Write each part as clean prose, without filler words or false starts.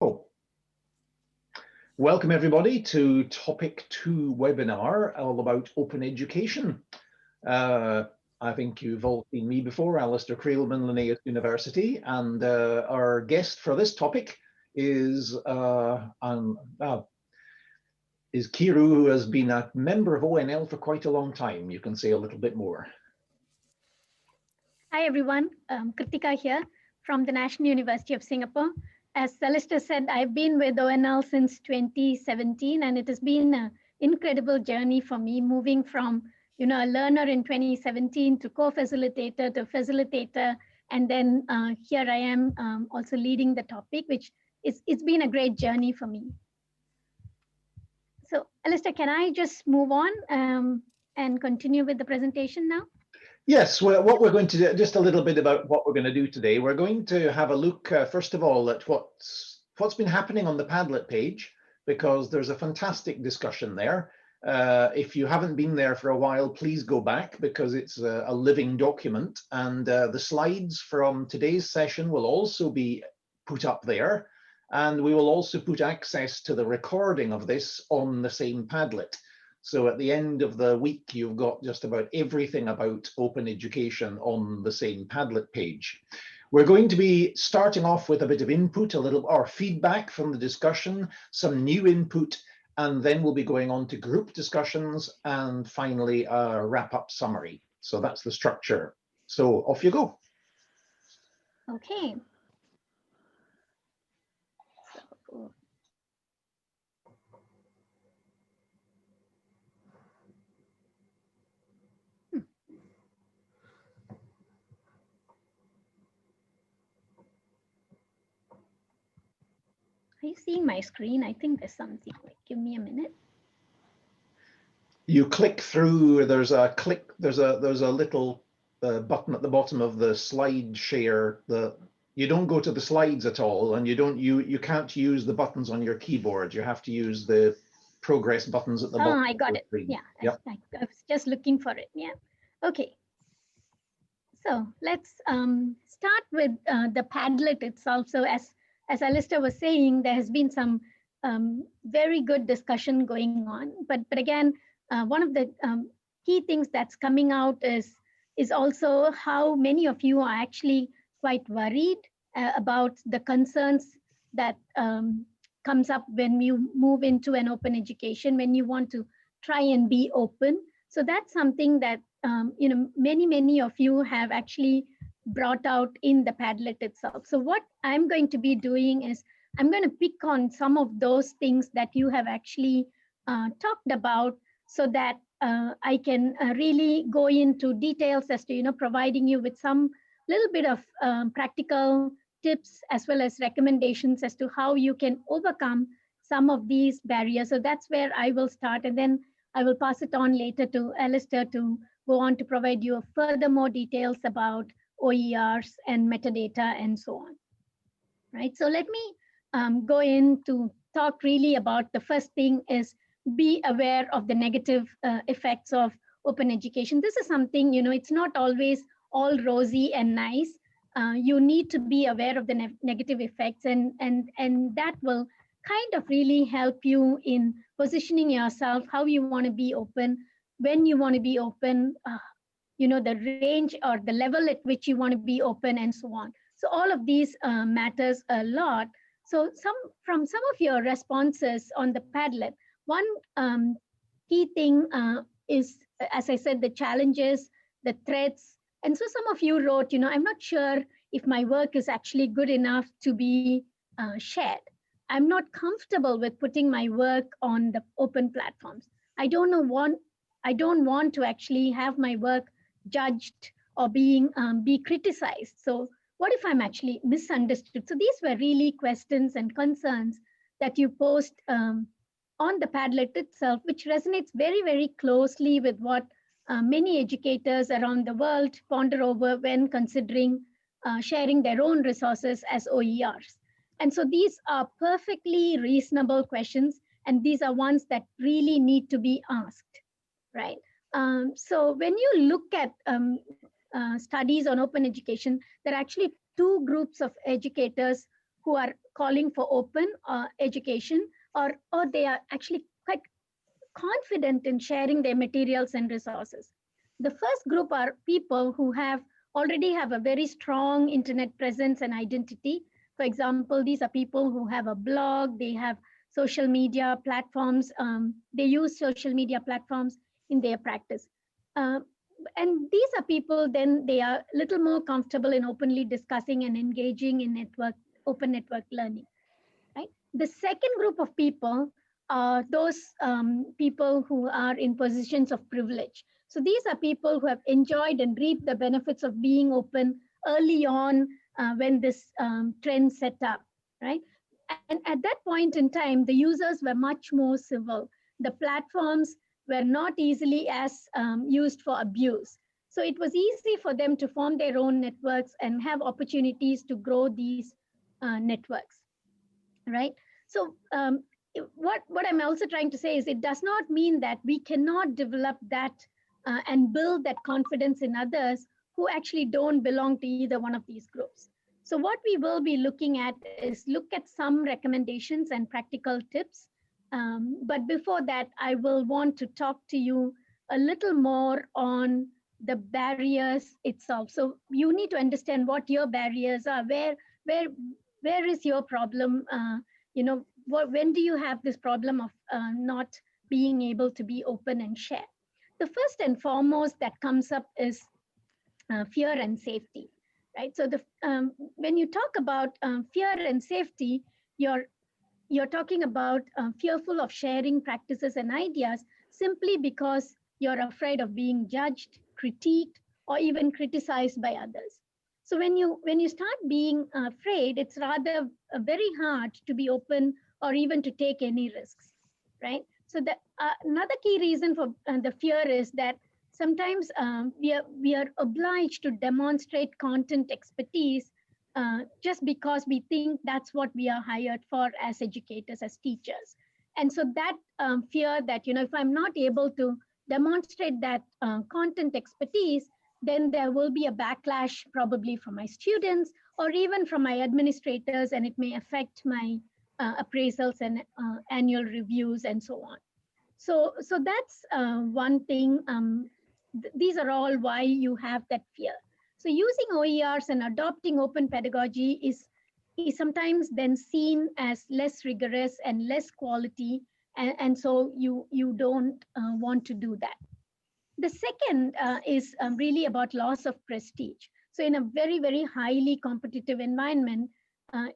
Oh, welcome everybody to Topic 2 webinar all about open education. I think you've all seen me before, Alistair Creelman, Linnaeus University, and our guest for this topic is Kiru, who has been a member of ONL for quite a long time. You can say a little bit more. Hi everyone, Kritika here from the National University of Singapore. As Alistair said, I've been with ONL since 2017, and it has been an incredible journey for me, moving from a learner in 2017 to co-facilitator to facilitator, and then here I am also leading the topic, which it's been a great journey for me. So Alistair, can I just move on and continue with the presentation now? Yes, well, what we're going to do, just a little bit about what we're going to do today. We're going to have a look, first of all, at what's been happening on the Padlet page, because there's a fantastic discussion there. If you haven't been there for a while, please go back, because it's a living document. And the slides from today's session will also be put up there. And we will also put access to the recording of this on the same Padlet. So at the end of the week, you've got just about everything about open education on the same Padlet page. We're going to be starting off with a bit of input, or feedback from the discussion, some new input, and then we'll be going on to group discussions and finally a wrap-up summary. So that's the structure. So off you go. Okay. Are you seeing my screen? I think there's something. Give me a minute. You click through. There's a little button at the bottom of the slide share. You don't go to the slides at all, and you can't use the buttons on your keyboard. You have to use the progress buttons at the bottom. I got it. Yeah, yep. I was just looking for it. Yeah. Okay. So let's start with the Padlet itself. So as Alistair was saying, there has been some very good discussion going on. But again, one of the key things that's coming out is also how many of you are actually quite worried about the concerns that comes up when you move into an open education, when you want to try and be open. So that's something that many of you have actually brought out in the Padlet itself. So what I'm going to be doing is I'm going to pick on some of those things that you have actually talked about, so that I can really go into details as to providing you with some little bit of practical tips as well as recommendations as to how you can overcome some of these barriers. So that's where I will start, and then I will pass it on later to Alistair to go on to provide you further more details about OERs and metadata and so on. Right, so let me go in to talk really about the first thing is be aware of the negative effects of open education. This is something, it's not always all rosy and nice. You need to be aware of the negative effects, and that will kind of really help you in positioning yourself, how you want to be open, when you want to be open, the range or the level at which you want to be open, and so on. So all of these matters a lot. So from some of your responses on the Padlet, one key thing is, as I said, the challenges, the threats. And so some of you wrote, I'm not sure if my work is actually good enough to be shared. I'm not comfortable with putting my work on the open platforms. I don't want to actually have my work judged or be criticized. So what if I'm actually misunderstood? So these were really questions and concerns that you posed on the Padlet itself, which resonates very, very closely with what many educators around the world ponder over when considering sharing their own resources as OERs. And so these are perfectly reasonable questions, and these are ones that really need to be asked, right? So when you look at studies on open education, there are actually two groups of educators who are calling for open education, or they are actually quite confident in sharing their materials and resources. The first group are people who already have a very strong internet presence and identity. For example, these are people who have a blog, they have social media platforms, they use social media platforms in their practice. Uh, and these are people, then they are a little more comfortable in openly discussing and engaging in open network learning. Right? The second group of people are those people who are in positions of privilege. So these are people who have enjoyed and reaped the benefits of being open early on when this trend set up, right? And at that point in time, the users were much more civil. The platforms were not easily as used for abuse. So it was easy for them to form their own networks and have opportunities to grow these networks, right? So what I'm also trying to say is it does not mean that we cannot develop that and build that confidence in others who actually don't belong to either one of these groups. So what we will be looking at is look at some recommendations and practical tips. But before that, I will want to talk to you a little more on the barriers itself. So you need to understand what your barriers are, where where is your problem? When do you have this problem of not being able to be open and share? The first and foremost that comes up is fear and safety, right? So when you talk about fear and safety, you're you're talking about fearful of sharing practices and ideas simply because you're afraid of being judged, critiqued, or even criticized by others. So when you start being afraid, it's rather very hard to be open or even to take any risks, right? So another key reason for the fear is that sometimes we are obliged to demonstrate content expertise just because we think that's what we are hired for as educators, as teachers. And so that fear that, if I'm not able to demonstrate that content expertise, then there will be a backlash probably from my students or even from my administrators, and it may affect my appraisals and annual reviews and so on. So that's one thing. These are all why you have that fear. So using OERs and adopting open pedagogy is sometimes then seen as less rigorous and less quality, and so you don't want to do that. The second is really about loss of prestige. So in a very, very highly competitive environment,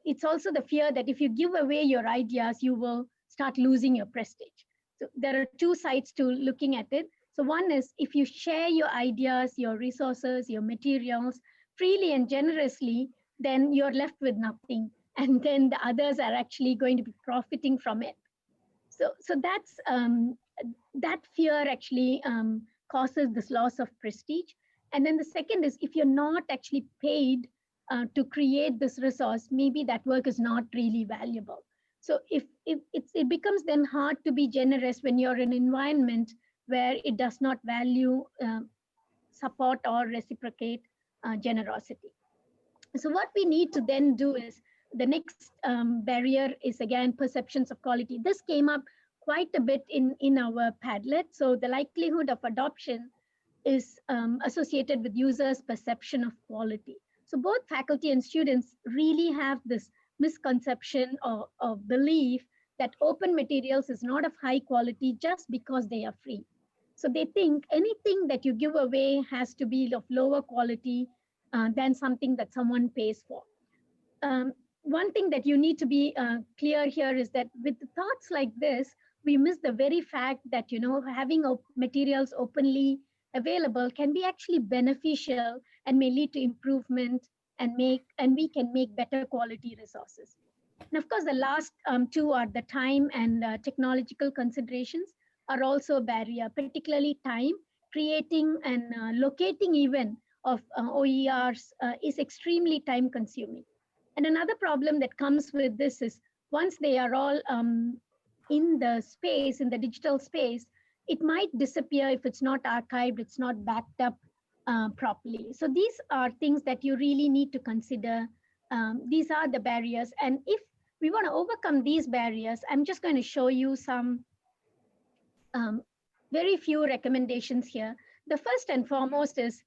it's also the fear that if you give away your ideas, you will start losing your prestige. So there are two sides to looking at it. So one is if you share your ideas, your resources, your materials freely and generously, then you're left with nothing. And then the others are actually going to be profiting from it. So that fear actually causes this loss of prestige. And then the second is if you're not actually paid to create this resource, maybe that work is not really valuable. So if it becomes then hard to be generous when you're in an environment where it does not value support or reciprocate generosity. So what we need to then do is the next barrier is again perceptions of quality. This came up quite a bit in our Padlet. So the likelihood of adoption is associated with users' perception of quality. So both faculty and students really have this misconception or belief that open materials is not of high quality just because they are free. So they think anything that you give away has to be of lower quality than something that someone pays for. One thing that you need to be clear here is that with thoughts like this, we miss the very fact that having materials openly available can be actually beneficial and may lead to improvement and we can make better quality resources. And of course, the last two are the time and technological considerations are also a barrier, particularly time. Creating and locating even of OERs is extremely time consuming. And another problem that comes with this is once they are all in the space, in the digital space, it might disappear if it's not archived, it's not backed up properly. So these are things that you really need to consider. These are the barriers. And if we want to overcome these barriers, I'm just going to show you some um, very few recommendations here. The first and foremost is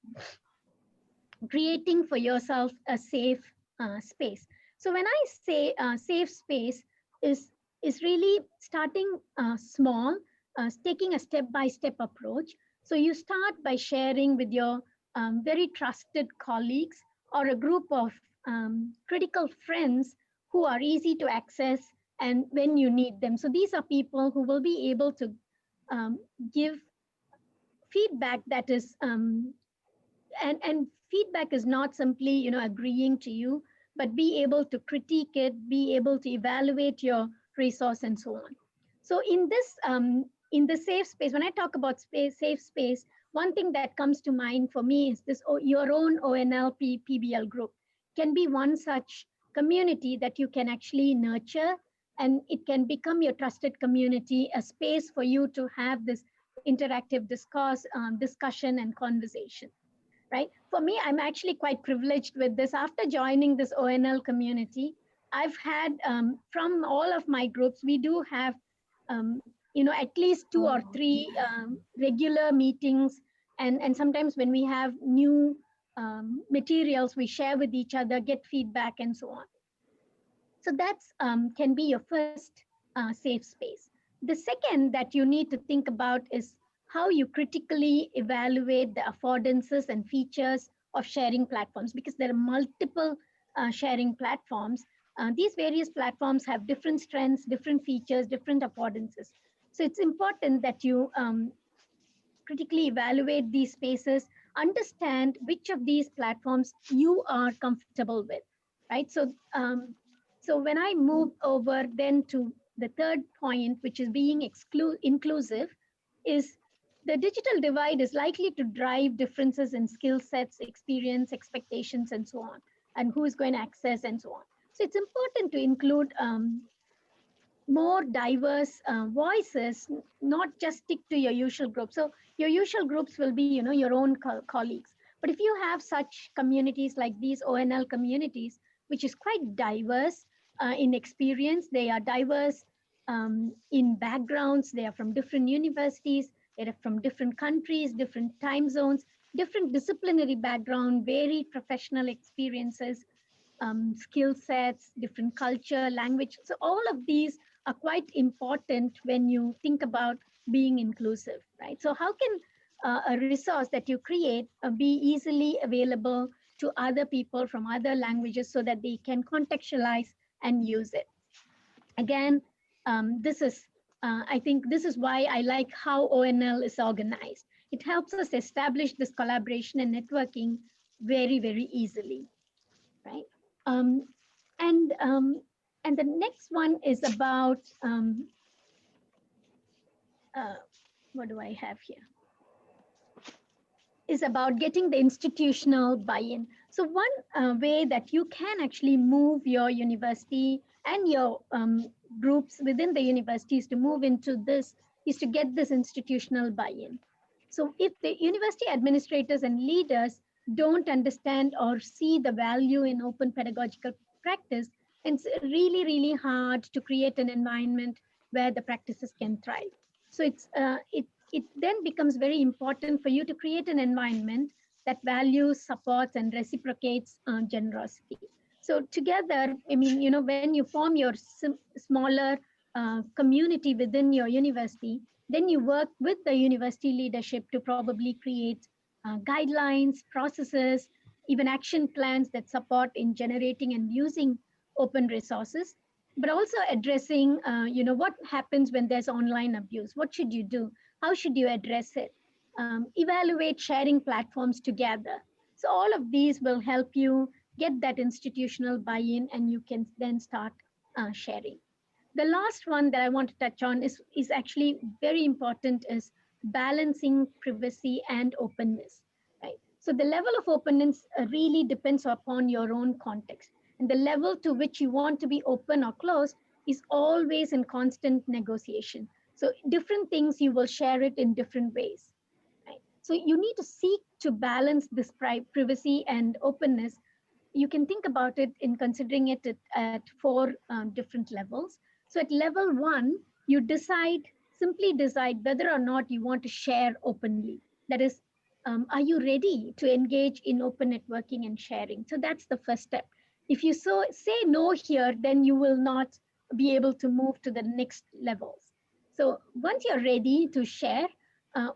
creating for yourself a safe space. So when I say safe space is really starting small, taking a step-by-step approach. So you start by sharing with your very trusted colleagues or a group of critical friends who are easy to access and when you need them. So these are people who will be able to um, give feedback that is and feedback is not simply agreeing to you, but be able to critique it, be able to evaluate your resource and so on. So in the safe space, when I talk about safe space, one thing that comes to mind for me is this your own ONLP PBL group can be one such community that you can actually nurture, and it can become your trusted community, a space for you to have this interactive discussion and conversation, right? For me, I'm actually quite privileged with this. After joining this ONL community, I've had from all of my groups, we do have, at least 2 or 3 regular meetings. And sometimes when we have new materials, we share with each other, get feedback and so on. So that's can be your first safe space. The second that you need to think about is how you critically evaluate the affordances and features of sharing platforms, because there are multiple sharing platforms. These various platforms have different strengths, different features, different affordances. So it's important that you critically evaluate these spaces, understand which of these platforms you are comfortable with, right? So when I move over then to the third point, which is being inclusive, is the digital divide is likely to drive differences in skill sets, experience, expectations, and so on, and who is going to access and so on. So it's important to include more diverse voices, not just stick to your usual group. So your usual groups will be, your own colleagues. But if you have such communities like these ONL communities, which is quite diverse in experience, they are diverse in backgrounds, they are from different universities, they are from different countries, different time zones, different disciplinary background, varied professional experiences, skill sets, different culture, language. So all of these are quite important when you think about being inclusive, right? So how can a resource that you create be easily available to other people from other languages so that they can contextualize and use it? Again, I think this is why I like how ONL is organized. It helps us establish this collaboration and networking very, very easily, right? Um, and and the next one is about uh, what do I have here? Is about getting the institutional buy-in. So one way that you can actually move your university and your groups within the universities to move into this is to get this institutional buy-in. So if the university administrators and leaders don't understand or see the value in open pedagogical practice, it's really, really hard to create an environment where the practices can thrive. So it then becomes very important for you to create an environment that values, supports, and reciprocates generosity. So together, I mean, when you form your smaller community within your university, then you work with the university leadership to probably create guidelines, processes, even action plans that support in generating and using open resources, but also addressing, what happens when there's online abuse. What should you do? How should you address it? Evaluate sharing platforms together. So all of these will help you get that institutional buy-in, and you can then start sharing. The last one that I want to touch on is actually very important, is balancing privacy and openness, right? So the level of openness really depends upon your own context. And the level to which you want to be open or closed is always in constant negotiation. So different things, you will share it in different ways, right? So you need to seek to balance this privacy and openness you can think about it in considering it at 4 different levels. So at level 1, you simply decide whether or not you want to share openly. That is, are you ready to engage in open networking and sharing? So that's the first step. If you say no here, then you will not be able to move to the next levels. So once you're ready to share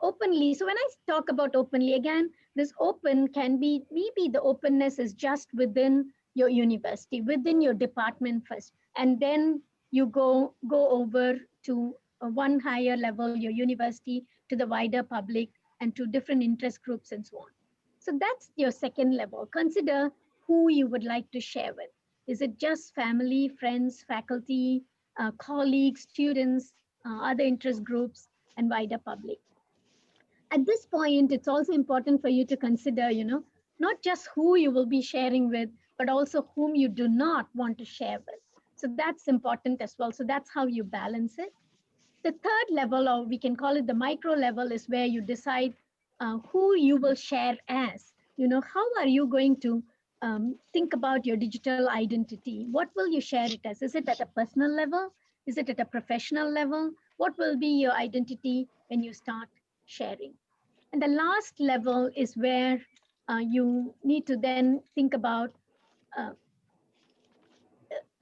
openly, so when I talk about openly, again, this open can be, maybe the openness is just within your university, within your department first, and then you go over to one higher level, your university, to the wider public, and to different interest groups and so on. So that's your second level. Consider who you would like to share with. Is it just family, friends, faculty, colleagues, students, other interest groups, and wider public? At this point, it's also important for you to consider, not just who you will be sharing with, but also whom you do not want to share with. So that's important as well. So that's how you balance it. The third level, or we can call it the micro level, is where you decide who you will share as. How are you going to think about your digital identity? What will you share it as? Is it at a personal level? Is it at a professional level? What will be your identity when you start sharing? And the last level is where you need to then think about uh,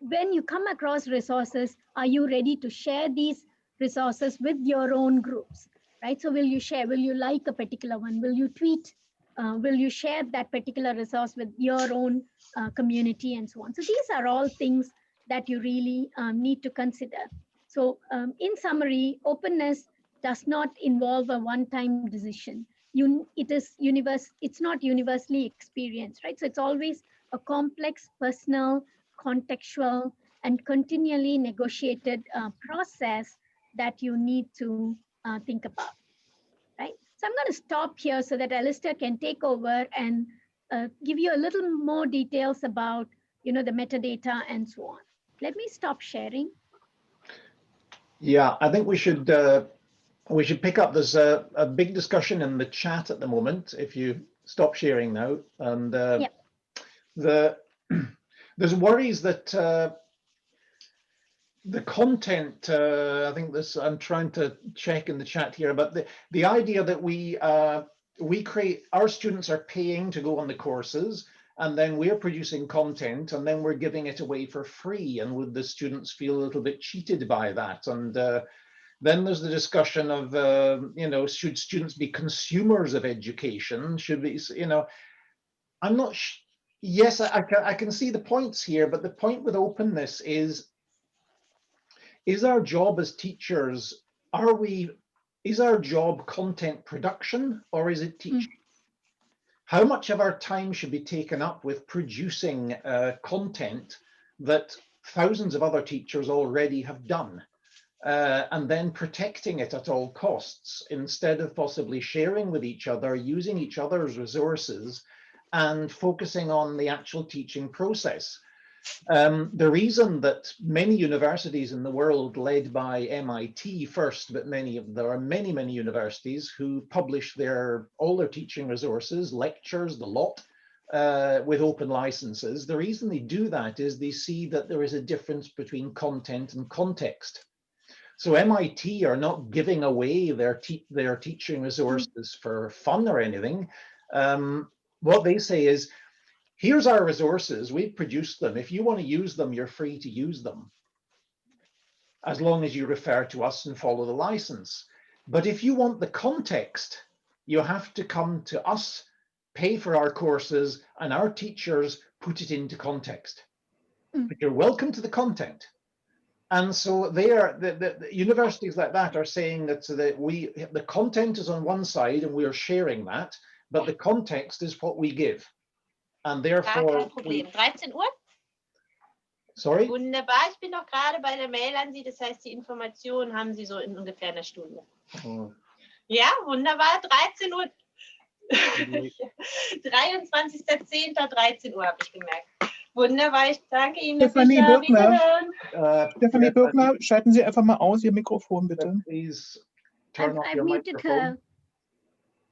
when you come across resources, are you ready to share these resources with your own groups, right? So will you share, will you like a particular one? Will you tweet? Will you share that particular resource with your own community and so on? So these are all things that you really need to consider. So in summary, openness does not involve a one-time decision. It's not universally experienced, right? So it's always a complex, personal, contextual, and continually negotiated process that you need to think about, right? So I'm going to stop here so that Alistair can take over and give you a little more details about, the metadata and so on. Let me stop sharing. Yeah, I think we should pick up. There's a big discussion in the chat at the moment. If you stop sharing now, and Yep. There's worries that the content. I think this. I'm trying to check in the chat here, but the idea that we create, our students are paying to go on the courses, and then we're producing content, and then we're giving it away for free. And would the students feel a little bit cheated by that? And then there's the discussion of, should students be consumers of education? Should we, I'm not. Yes, I can see the points here, but the point with openness is our job as teachers, is our job content production, or is it teaching? How much of our time should be taken up with producing content that thousands of other teachers already have done, and then protecting it at all costs, instead of possibly sharing with each other, using each other's resources, and focusing on the actual teaching process? The reason that many universities in the world, led by MIT first, but there are many universities who publish all their teaching resources, lectures, the lot, with open licenses. The reason they do that is they see that there is a difference between content and context. So MIT are not giving away their teaching resources for fun or anything. What they say is, here's our resources, we've produced them. If you want to use them, you're free to use them, as long as you refer to us and follow the license. But if you want the context, you have to come to us, pay for our courses, and our teachers put it into context. But you're welcome to the content. And so the universities like that are saying that the content is on one side and we are sharing that, but the context is what we give. And therefore, kein Problem. 13 Uhr? Sorry? Wunderbar, ich bin doch gerade bei der Mail an Sie, das heißt, die Informationen haben Sie so in ungefähr einer Stunde. Oh. Ja, wunderbar, 13 Uhr. 23.10. 13 Uhr, habe ich gemerkt. Wunderbar, ich danke Ihnen. Stefanie Birkner, Stefanie Birkner, schalten Sie einfach mal aus Ihr Mikrofon, bitte. Please turn off I've your muted microphone. her.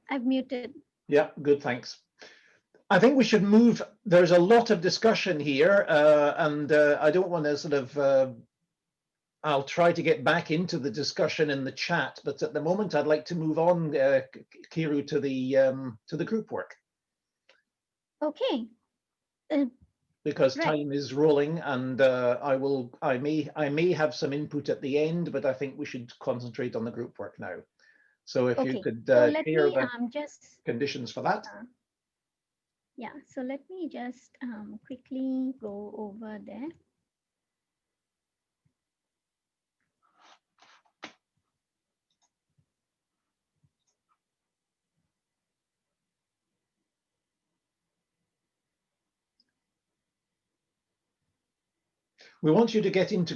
I've muted. Yeah, good, thanks. I think we should move. There's a lot of discussion here, and I don't want to sort of. I'll try to get back into the discussion in the chat, but at the moment, I'd like to move on, Kiru, to the group work. Okay. Because Right. time is rolling, and I may have some input at the end, but I think we should concentrate on the group work now. So if you could so let share me the just conditions for that. yeah, so let me just quickly go over there. We want you to get into,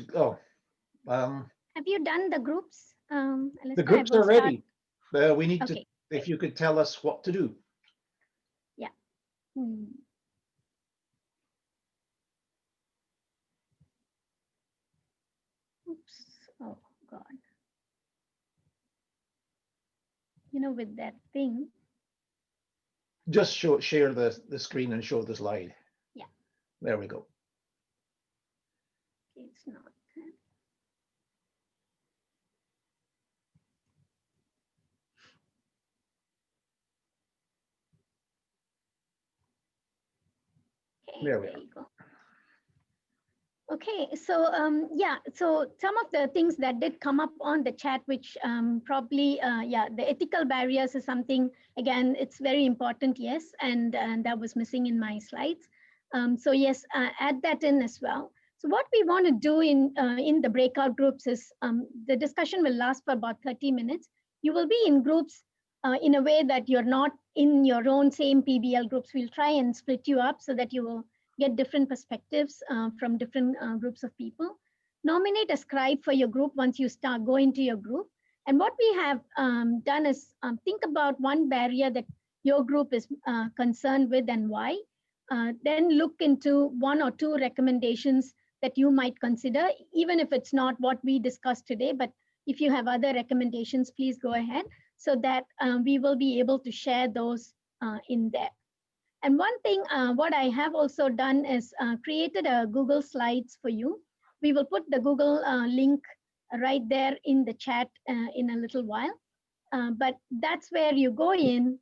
Have you done the groups? the Alistair? groups are ready. We need to, Okay, if you could tell us what to do. yeah. Oops, oh God. You know, with that thing. Just share the screen and show the slide. Yeah. There we go. It's not. Okay, There we there are. you go. Okay, so yeah, so some of the things that did come up on the chat, which probably, yeah, the ethical barriers is something, again, it's very important, yes, and that was missing in my slides. So yes, add that in as well. So what we want to do in the breakout groups is the discussion will last for about 30 minutes. You will be in groups in a way that you're not in your own same PBL groups. We'll try and split you up so that you will get different perspectives from different groups of people. Nominate a scribe for your group once you go into your group. And what we have done is think about one barrier that your group is concerned with and why. Then look into 1 or 2 recommendations that you might consider, even if it's not what we discussed today, but if you have other recommendations, please go ahead so that we will be able to share those in there. And one thing, what I have also done is created a Google Slides for you. We will put the Google link right there in the chat in a little while. But that's where you go in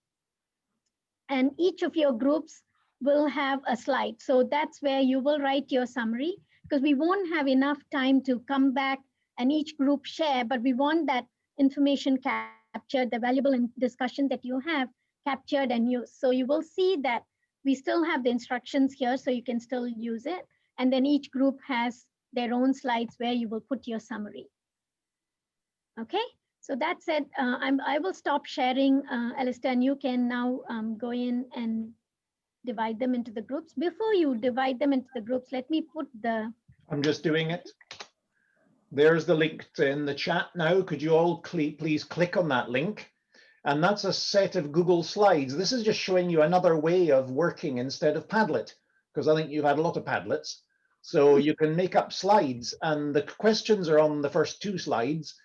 and each of your groups will have a slide. So that's where you will write your summary because we won't have enough time to come back and each group share, but we want that information captured, the valuable discussion that you have captured and used. So you will see that we still have the instructions here, so you can still use it. And then each group has their own slides where you will put your summary. Okay, so that's it. I will stop sharing, Alistair, and you can now go in and divide them into the groups. Before you divide them into the groups, let me put the... I'm just doing it. There's the link in the chat now. Could you all please click on that link? And that's a set of Google Slides. This is just showing you another way of working instead of Padlet, because I think you've had a lot of Padlets. So you can make up slides, and the questions are on the first 2 slides.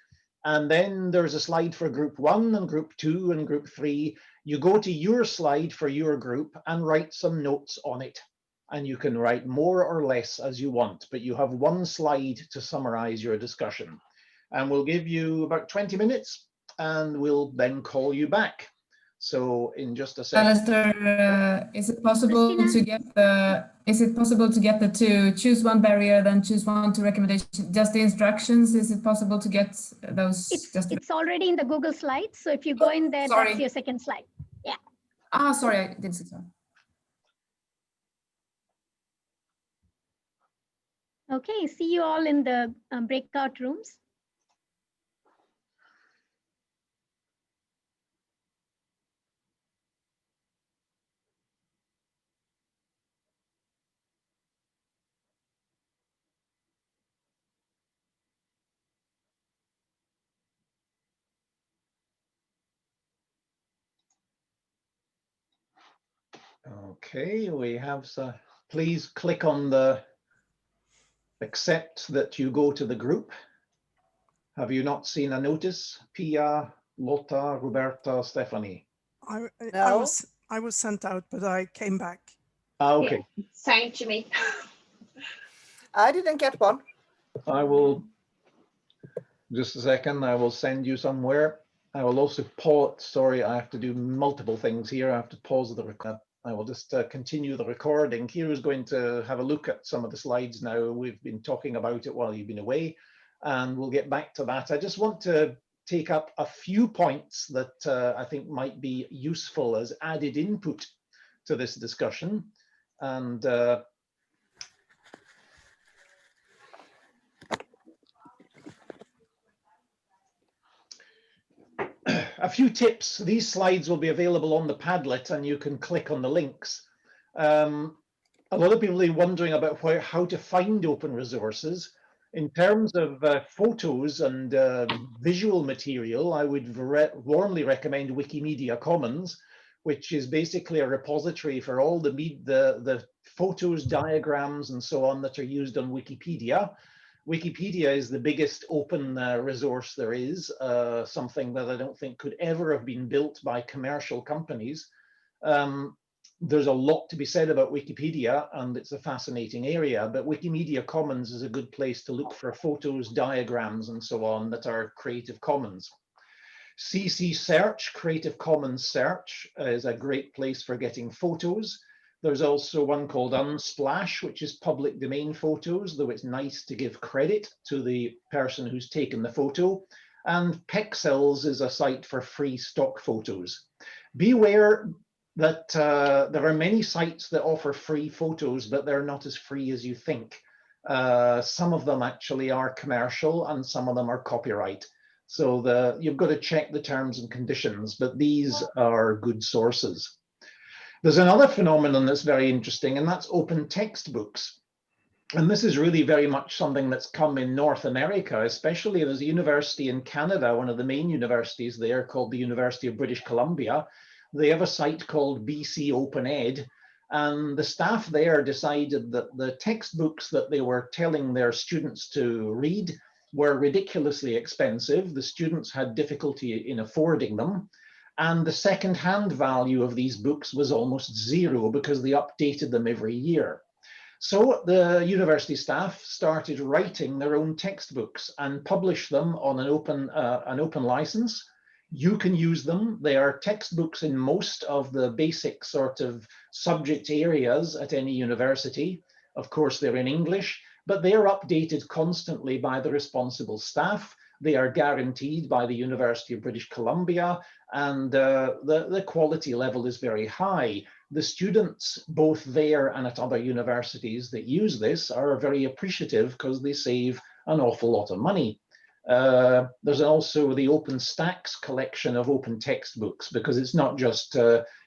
And then there's a slide for group 1 and group 2 and group 3. You go to your slide for your group and write some notes on it. And you can write more or less as you want, but you have 1 slide to summarize your discussion. And we'll give you about 20 minutes and we'll then call you back. So in just a second. Alistair, is it possible Christina? to get the to choose one barrier, then choose 1 to recommendation, just the instructions? Is it possible to get those? It's already in the Google Slides. So if you go in there, that's your second slide. Yeah. Ah, sorry, I didn't see so. Okay, see you all in the breakout rooms. Okay, we have some. Please click on the accept that you go to the group. Have you not seen a notice? Pia, Lotta, Roberta, Stephanie. I I was sent out, but I came back. Okay. Yeah, same to me. I didn't get one. I will, just a second, I will send you somewhere. I will also pause, sorry, I have to do multiple things here. I have to pause the record. I will just continue the recording. Kira's going to have a look at some of the slides now. We've been talking about it while you've been away, and we'll get back to that. I just want to take up a few points that I think might be useful as added input to this discussion. And a few tips. These slides will be available on the Padlet and you can click on the links. A lot of people are wondering about how to find open resources. In terms of photos and visual material, I would warmly recommend Wikimedia Commons, which is basically a repository for all the photos, diagrams, and so on that are used on Wikipedia. Wikipedia is the biggest open resource there is, something that I don't think could ever have been built by commercial companies. There's a lot to be said about Wikipedia, and it's a fascinating area, but Wikimedia Commons is a good place to look for photos, diagrams, and so on that are Creative Commons. CC Search, Creative Commons Search, is a great place for getting photos. There's also one called Unsplash, which is public domain photos, though it's nice to give credit to the person who's taken the photo. And Pexels is a site for free stock photos. Beware that there are many sites that offer free photos, but they're not as free as you think. Some of them actually are commercial and some of them are copyright. So you've got to check the terms and conditions, but these are good sources. There's another phenomenon that's very interesting, and that's open textbooks. And this is really very much something that's come in North America, especially there's a university in Canada, one of the main universities there called the University of British Columbia. They have a site called BC Open Ed, and the staff there decided that the textbooks that they were telling their students to read were ridiculously expensive. The students had difficulty in affording them. And the second-hand value of these books was almost zero because they updated them every year. So the university staff started writing their own textbooks and published them on an open license. You can use them. They are textbooks in most of the basic sort of subject areas at any university. Of course, they're in English, but they are updated constantly by the responsible staff. They are guaranteed by the University of British Columbia, and the quality level is very high. The students, both there and at other universities that use this, are very appreciative because they save an awful lot of money. There's also the OpenStax collection of open textbooks, because it's not just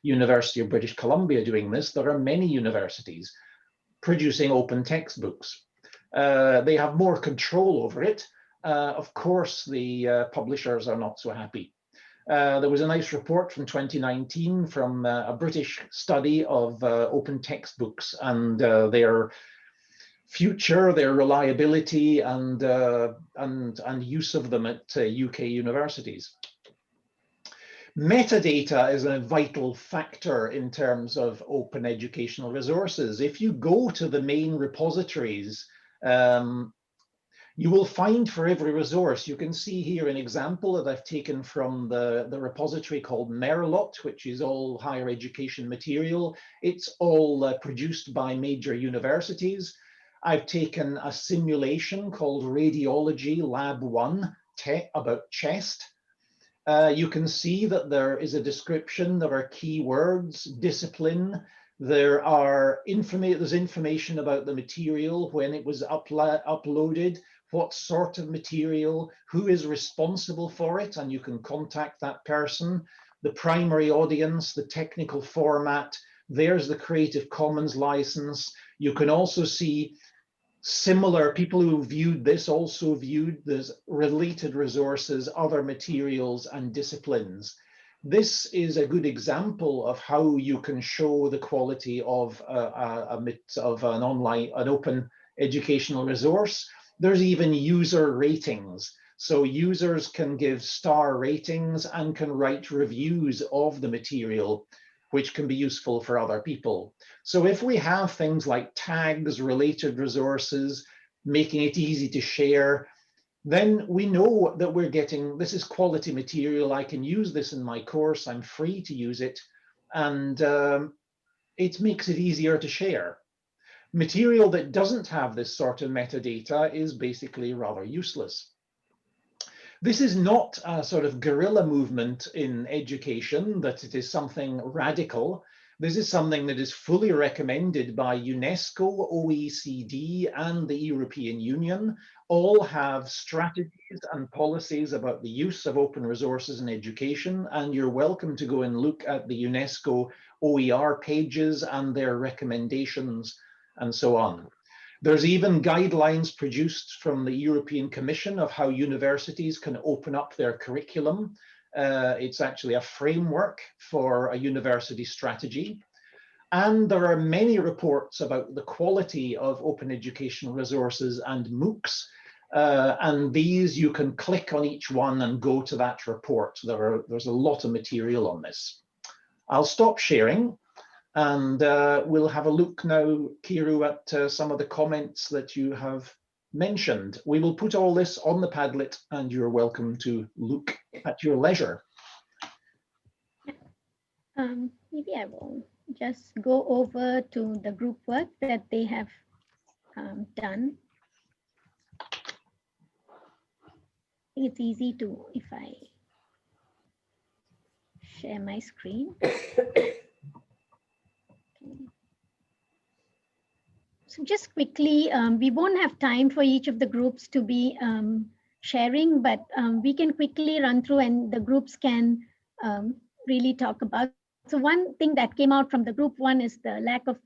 University of British Columbia doing this. There are many universities producing open textbooks. They have more control over it. Of course, the publishers are not so happy. There was a nice report from 2019 from a British study of open textbooks and their future, their reliability, and use of them at UK universities. Metadata is a vital factor in terms of open educational resources. If you go to the main repositories, you will find for every resource, you can see here an example that I've taken from the repository called Merlot, which is all higher education material. It's all produced by major universities. I've taken a simulation called Radiology Lab 1 about chest. You can see that there is a description, there are keywords, discipline, there's information about the material, when it was uploaded, what sort of material, who is responsible for it, and you can contact that person, the primary audience, the technical format, there's the Creative Commons license. You can also see similar people who viewed this also viewed there's related resources, other materials and disciplines. This is a good example of how you can show the quality of an open educational resource. There's even user ratings. So users can give star ratings and can write reviews of the material, which can be useful for other people. So if we have things like tags, related resources, making it easy to share, then we know that we're getting, this is quality material. I can use this in my course. I'm free to use it. And it makes it easier to share. Material that doesn't have this sort of metadata is basically rather useless. This is not a sort of guerrilla movement in education, that it is something radical. This is something that is fully recommended by UNESCO, OECD, and the European Union. All have strategies and policies about the use of open resources in education, and you're welcome to go and look at the UNESCO OER pages and their recommendations and so on. There's even guidelines produced from the European Commission of how universities can open up their curriculum. It's actually a framework for a university strategy. And there are many reports about the quality of open education resources and MOOCs. And these, you can click on each one and go to that report. There's a lot of material on this. I'll stop sharing. And we'll have a look now, Kiru, at some of the comments that you have mentioned. We will put all this on the Padlet, and you're welcome to look at your leisure. Maybe I will just go over to the group work that they have done. I think it's easy to, if I share my screen. So just quickly, we won't have time for each of the groups to be sharing, but we can quickly run through and the groups can really talk about. So one thing that came out from the group one is the lack of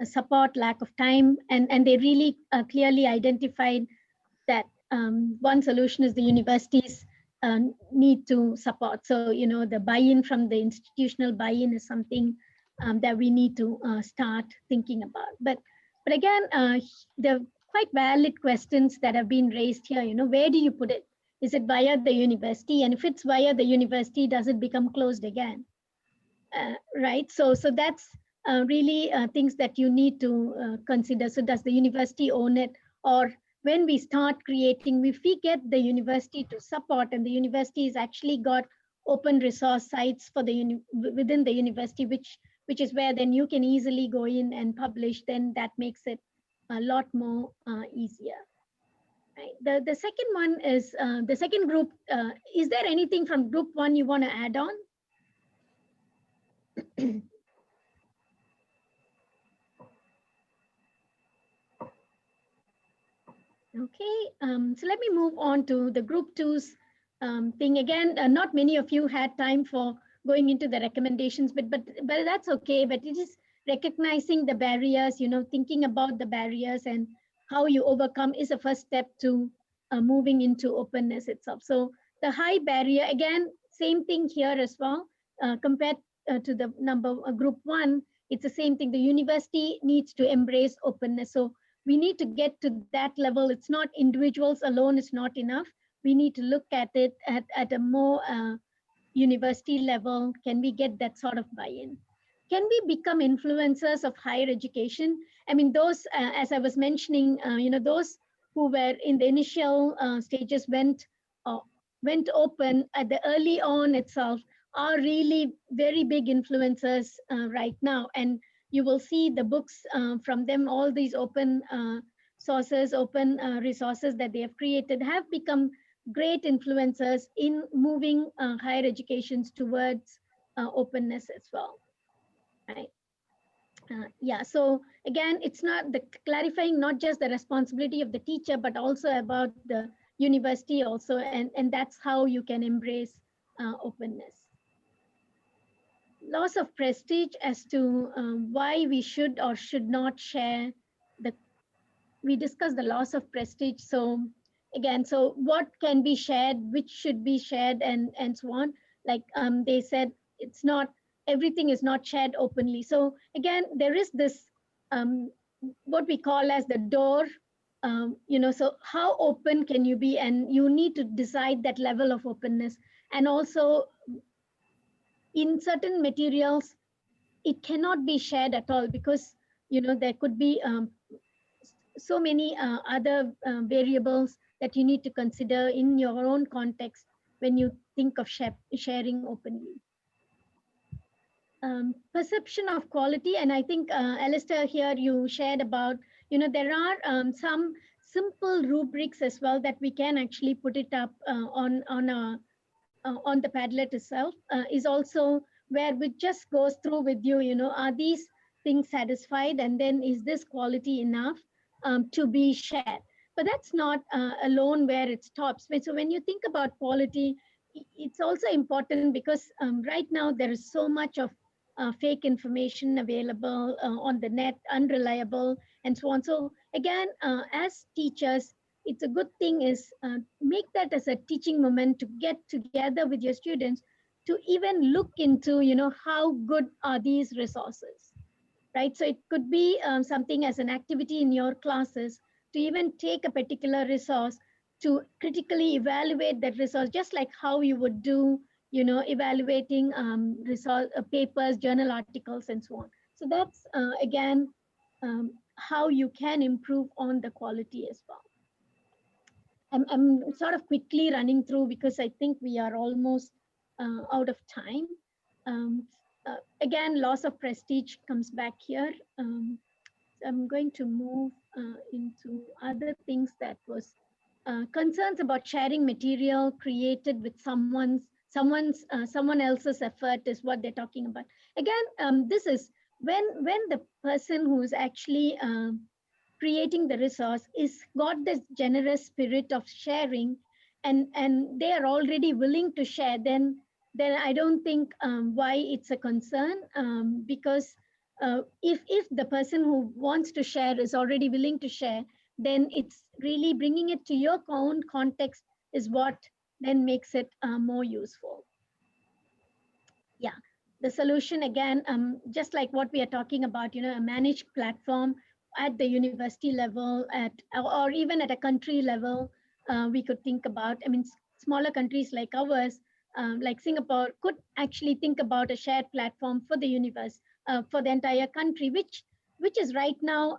support, lack of time, and they really clearly identified that one solution is the universities need to support. So, you know, the buy-in from the institutional buy-in is something that we need to start thinking about. But again, there are quite valid questions that have been raised here. You know, where do you put it? Is it via the university? And if it's via the university, does it become closed again? Right. So that's really things that you need to consider. So does the university own it? Or when we start creating, if we get the university to support, and the university has actually got open resource sites for the within the university, which is where then you can easily go in and publish, then that makes it a lot more easier. Right. The second one is the second group. Is there anything from group one you want to add on? Okay, so let me move on to the group two's thing. Again, not many of you had time for going into the recommendations, but that's okay. But it is recognizing the barriers, you know, thinking about the barriers and how you overcome is a first step to moving into openness itself. So the high barrier, again, same thing here as well, compared to the group one, it's the same thing. The university needs to embrace openness. So we need to get to that level. It's not individuals alone, it's not enough. We need to look at it at a more university level. Can we get that sort of buy-in? Can we become influencers of higher education? I mean, those, as I was mentioning, you know, those who were in the initial stages went open at the early on itself are really very big influencers right now. And you will see the books from them, all these open sources, open resources that they have created have become great influencers in moving higher educations towards openness as well, right? Yeah, so again, it's not the clarifying, not just the responsibility of the teacher, but also about the university also, and that's how you can embrace openness. Loss of prestige as to why we should or should not share we discussed the loss of prestige. So again, so what can be shared, which should be shared, and so on. Like they said, it's not, everything is not shared openly. So again, there is this, what we call as the door, you know, so how open can you be? And you need to decide that level of openness. And also in certain materials, it cannot be shared at all because, there could be so many other variables that you need to consider in your own context when you think of sharing openly. Perception of quality, and I think Alistair here you shared about, there are some simple rubrics as well that we can actually put it up on the Padlet itself, is also where we just goes through with you, are these things satisfied, and then is this quality enough to be shared. But that's not alone where it stops. So when you think about quality, it's also important because right now there is so much of fake information available on the net, unreliable, and so on. So again, as teachers, it's a good thing is make that as a teaching moment to get together with your students to even look into, how good are these resources, right? So it could be something as an activity in your classes to even take a particular resource to critically evaluate that resource, just like how you would do, evaluating resource papers, journal articles, and so on. So that's again how you can improve on the quality as well. I'm sort of quickly running through because I think we are almost out of time. Again, loss of prestige comes back here. I'm going to move into other things that was concerns about sharing material created with someone else's effort is what they're talking about. Again, this is when the person who's actually creating the resource is got this generous spirit of sharing, and they are already willing to share, then I don't think why it's a concern, because if the person who wants to share is already willing to share, then it's really bringing it to your own context is what then makes it more useful. Yeah, the solution again, just like what we are talking about, a managed platform at the university level, or even at a country level, we could think about. I mean, smaller countries like ours, like Singapore, could actually think about a shared platform for the universe, for the entire country, which is right now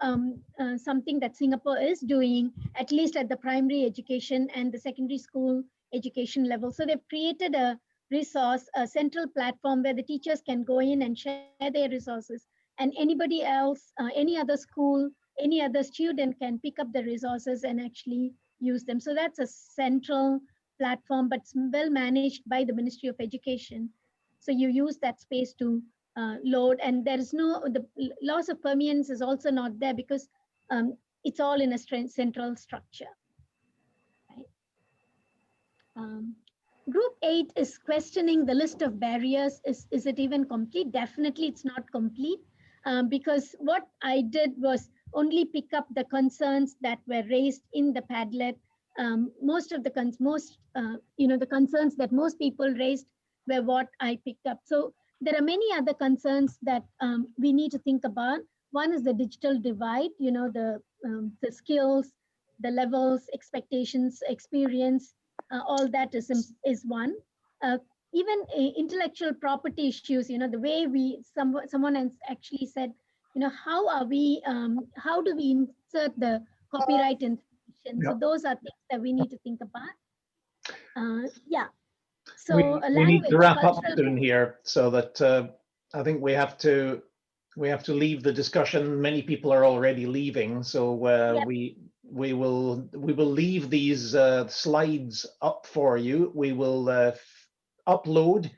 something that Singapore is doing, at least at the primary education and the secondary school education level. So they've created a resource, a central platform where the teachers can go in and share their resources, and anybody else, any other school, any other student can pick up the resources and actually use them. So that's a central platform, but it's well managed by the Ministry of Education. So you use that space to load, and there is the loss of permanence is also not there because it's all in a central structure. Right? Group 8 is questioning the list of barriers. Is it even complete? Definitely it's not complete, because what I did was only pick up the concerns that were raised in the Padlet. Most of the the concerns that most people raised were what I picked up. So there are many other concerns that we need to think about. One is the digital divide, the skills, the levels, expectations, experience, all that is one. Even intellectual property issues, the way someone has actually said, how do we insert the copyright information? Yeah. So those are things that we need to think about. Yeah. So we need to wrap up soon here, so that I think we have to leave the discussion. Many people are already leaving, so Yep. we will leave these slides up for you. We will upload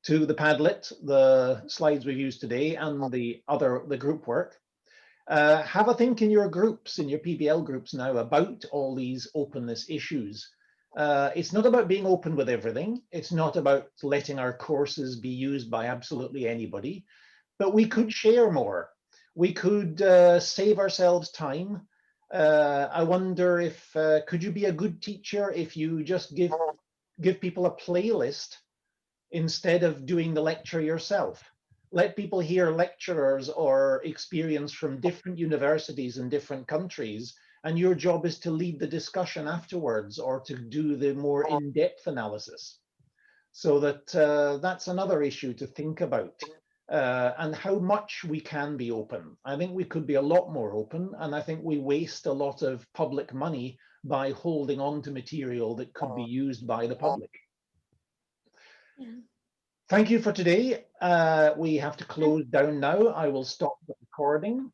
to the Padlet the slides we've used today and the group work. Have a think in your groups, in your PBL groups now, about all these openness issues. It's not about being open with everything. It's not about letting our courses be used by absolutely anybody, but we could share more. We could save ourselves time. I wonder if, could you be a good teacher if you just give people a playlist instead of doing the lecture yourself? Let people hear lecturers or experience from different universities in different countries, and your job is to lead the discussion afterwards or to do the more in-depth analysis. So that's another issue to think about. and how much we can be open. I think we could be a lot more open, and I think we waste a lot of public money by holding on to material that could be used by the public. Yeah. Thank you for today. We have to close down now. I will stop the recording.